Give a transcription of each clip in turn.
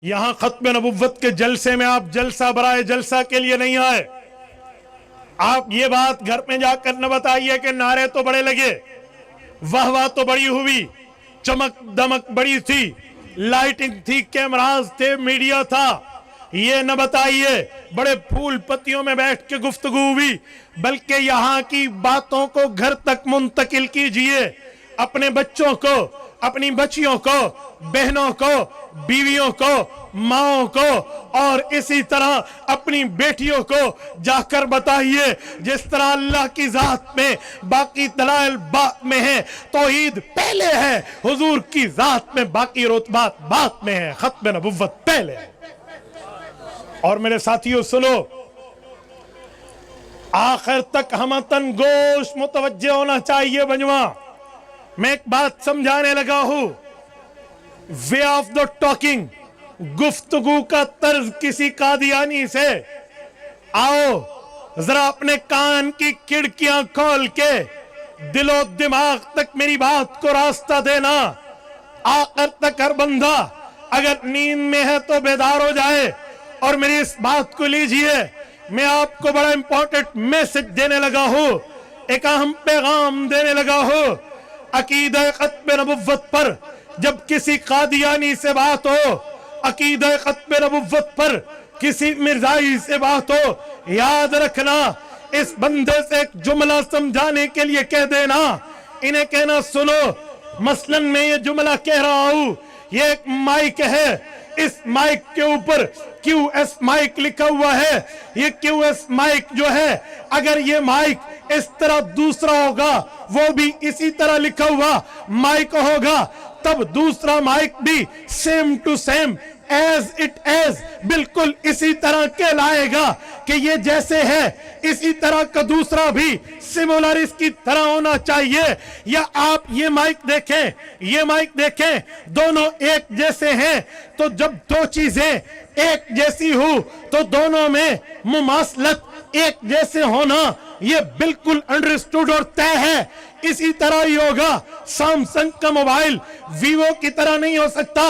یہاں ختم نبوت کے جلسے میں آپ جلسہ برائے جلسہ کے لیے نہیں آئے. آپ یہ بات گھر میں جا کر نہ بتائیے کہ نعرے تو بڑے لگے, واہ واہ تو بڑی ہوئی, چمک دمک بڑی تھی, لائٹنگ تھی, کیمراز تھے, میڈیا تھا. یہ نہ بتائیے بڑے پھول پتیوں میں بیٹھ کے گفتگو ہوئی, بلکہ یہاں کی باتوں کو گھر تک منتقل کیجئے. اپنے بچوں کو, اپنی بچیوں کو, بہنوں کو, بیویوں کو, ماؤں کو, اور اسی طرح اپنی بیٹیوں کو جا کر بتائیے جس طرح اللہ کی ذات میں باقی دلائل بات میں ہیں, توحید پہلے ہے, حضور کی ذات میں باقی رتبات بات میں ہیں, ختم نبوت پہلے ہے. اور میرے ساتھیوں سنو, آخر تک ہمتن گوش متوجہ ہونا چاہیے. بنجواں میں ایک بات سمجھانے لگا ہوں. وے آف دا ٹاکنگ, گفتگو کا طرز کسی قادیانی سے. آؤ ذرا اپنے کان کی کھڑکیاں کھول کے دل و دماغ تک میری بات کو راستہ دینا. آخر تک ہر بندہ اگر نیند میں ہے تو بیدار ہو جائے اور میری اس بات کو لیجئے. میں آپ کو بڑا امپورٹنٹ میسج دینے لگا ہوں, ایک اہم پیغام دینے لگا ہوں. عقیدہ ختم نبوت پر جب کسی قادیانی سے بات ہو, عقیدہ ختم نبوت پر کسی مرزائی سے بات ہو, یاد رکھنا اس بندے سے ایک جملہ سمجھانے کے لیے کہہ دینا. انہیں کہنا سنو, مثلا میں یہ جملہ کہہ رہا ہوں, یہ ایک مائک ہے, اس مائک کے اوپر کیو ایس مائک لکھا ہوا ہے. یہ کیو ایس مائک جو ہے, اگر یہ مائک اس طرح دوسرا ہوگا, وہ بھی اسی طرح لکھا ہوا مائک ہوگا, تب دوسرا مائک بھی same to same as it is بالکل اسی طرح کہلائے گا کہ یہ جیسے ہے اسی طرح کا دوسرا بھی سمولر اس کی طرح ہونا چاہیے. یا آپ یہ مائک دیکھیں, یہ مائک دیکھیں, دونوں ایک جیسے ہیں, تو جب دو چیزیں ایک جیسی ہو تو دونوں میں مماثلت ایک جیسے ہونا یہ بالکل انڈرسٹوڈ اور طے ہے. اسی طرح ہی ہوگا. سامسنگ کا موبائل ویوو کی طرح نہیں ہو سکتا,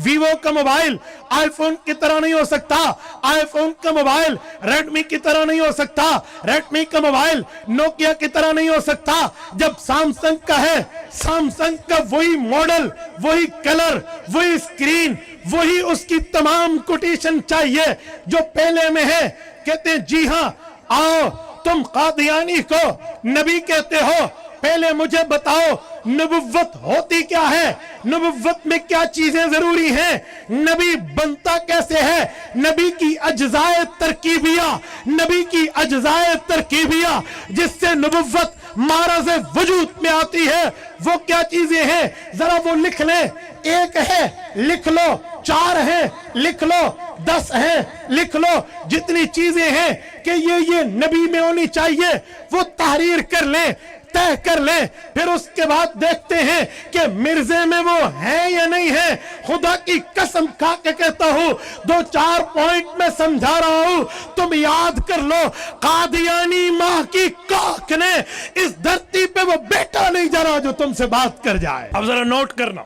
ویوو کا موبائل آئی فون کی طرح نہیں ہو سکتا, آئی فون کا موبائل ریڈمی کی طرح نہیں ہو سکتا, ریڈمی کا موبائل نوکیا کی طرح نہیں ہو سکتا. جب سامسنگ کا ہے, سامسنگ کا وہی ماڈل, وہی کلر, وہی اسکرین, وہی اس کی تمام کوٹیشن چاہیے جو پہلے میں ہے. کہتے ہیں جی ہاں, آؤ تم قادیانی کو نبی کہتے ہو, پہلے مجھے بتاؤ نبوت ہوتی کیا ہے, نبوت میں کیا چیزیں ضروری ہیں, نبی بنتا کیسے ہے, نبی کی اجزائے ترکیبیہ, نبی کی اجزائے ترکیبیہ جس سے نبوت معرض وجود میں آتی ہے, وہ کیا چیزیں ہیں ذرا وہ لکھ لیں. ایک ہے لکھ لو, چار ہیں لکھ لو, 10 ہیں لکھ لو, جتنی چیزیں ہیں کہ یہ نبی میں ہونی چاہیے وہ تحریر کر لیں, طے کر لیں. پھر اس کے بعد دیکھتے ہیں کہ مرزے میں وہ ہیں یا نہیں ہیں. خدا کی قسم کھا کے کہتا ہوں, 2-4 پوائنٹ میں سمجھا رہا ہوں, تم یاد کر لو. قادیانی ماں کی کوکھ نے اس دھرتی پہ وہ بیٹا نہیں جرا جو تم سے بات کر جائے. اب ذرا نوٹ کرنا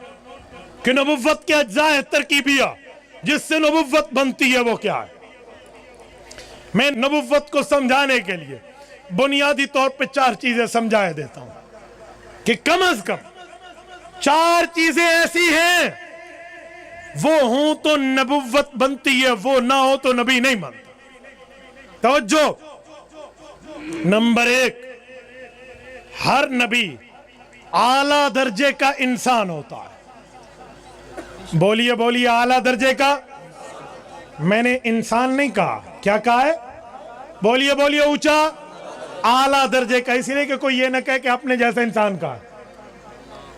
کہ نبوت کے اجزاء ترکیبیہ جس سے نبوت بنتی ہے وہ کیا ہے. میں نبوت کو سمجھانے کے لیے بنیادی طور پہ 4 چیزیں سمجھائے دیتا ہوں کہ کم از کم 4 چیزیں ایسی ہیں وہ ہوں تو نبوت بنتی ہے, وہ نہ ہو تو نبی نہیں بنتا. توجہ, نمبر 1, ہر نبی اعلیٰ درجے کا انسان ہوتا ہے. بولیے بولیے, اعلیٰ درجے کا. میں نے انسان نہیں کہا, کیا کہا ہے, بولیے بولیے اونچا, اعلیٰ درجے کا. اسی لیے کہ کوئی یہ نہ کہے کہ اپنے جیسا انسان کہا.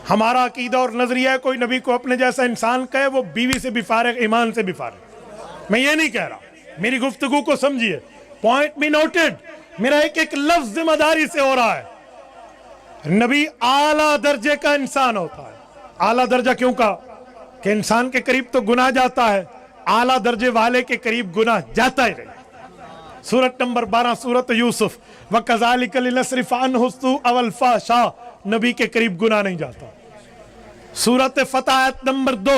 ہمارا عقیدہ اور نظریہ ہے کوئی نبی کو اپنے جیسا انسان کہے وہ بیوی سے بھی فارغ, ایمان سے بھی فارغ. میں یہ نہیں کہہ رہا, میری گفتگو کو سمجھیے, پوائنٹ بھی نوٹڈ. میرا ایک لفظ ذمہ داری سے ہو رہا ہے. نبی اعلیٰ درجے کا انسان ہوتا ہے. اعلیٰ درجہ کیوں کہا کہ انسان کے قریب تو گناہ جاتا ہے, اعلیٰ درجے والے کے قریب گناہ جاتا ہی نہیں. سورت نمبر 12 سورت یوسف, وَكَذَلِكَ لِنَصْرِفَ عَنْهُ السُّوءَ وَالْفَحْشَاءَ, نبی کے قریب گناہ نہیں جاتا. سورت فتح آیت نمبر 2,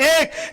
1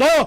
2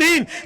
3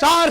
4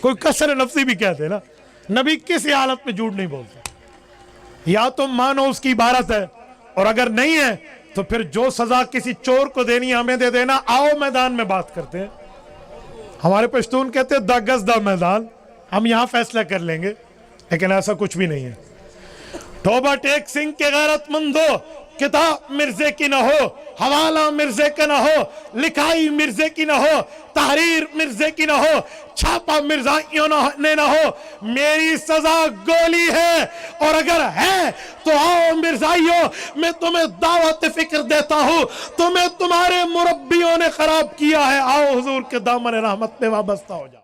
کوئی کسر لفظی بھی کہتے ہیں نا، نبی کسی حالت میں جھوٹ نہیں بولتے. یا تم مانو اس کی عبارت ہے، اور اگر نہیں ہے تو پھر جو سزا کسی چور کو دینی ہمیں دے دینا. آؤ میدان میں بات کرتے ہیں. ہمارے پشتون کہتے ہیں دا گز دا میدان، ہم یہاں فیصلہ کر لیں گے، لیکن ایسا کچھ بھی نہیں ہے. توبہ ٹیک سنگھ کے غیرت مندو، کتاب مرزے کی نہ ہو، حوالہ مرزے کا نہ ہو، لکھائی مرزے کی نہ ہو، تحریر مرزے کی نہ ہو، چھاپا مرزائیوں نے نہ ہو. میری سزا گولی ہے، اور اگر ہے تو آؤ مرزائیوں، میں تمہیں دعوت فکر دیتا ہوں. تمہیں تمہارے مربیوں نے خراب کیا ہے، آؤ حضور کے دامن رحمت میں وابستہ ہو جاؤ.